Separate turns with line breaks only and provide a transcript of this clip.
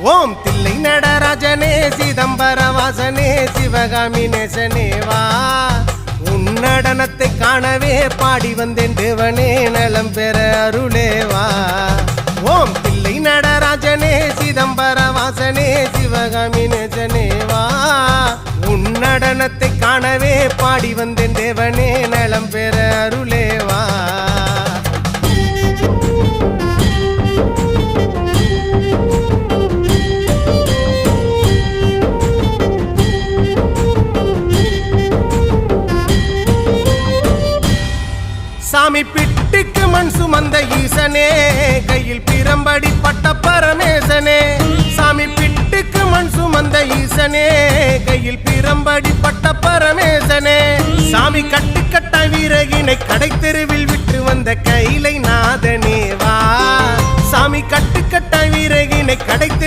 ஓம் தில்லை நடராஜனே சிதம்பர வாசனே சிவகாமி நேசனே வா உன் நடனத்தை காணவே பாடி வந்தேன் தேவனே நலம் பெற அருளேவா ஓம் தில்லை நடராஜனே சிதம்பர வாசனே சிவகாமி நேசனே வா உன் நடனத்தை காணவே பாடி வந்தேன் தேவனே நலம் பெற அருளேவா சாமி பிட்டுக்கு மண் சுமந்த ஈசனே கையில் பிரம்படி பட்ட பரமேசனே சாமி பிட்டுக்கு மண் சுமந்த ஈசனே கையில் பிரம்படி பட்ட பரமேசனே சாமி கட்டுக்கட்ட வீரகினை கடை தெருவில் விட்டு வந்த கைலை நாதனே வா சாமி கட்டுக்கட்ட வீரகினை கடை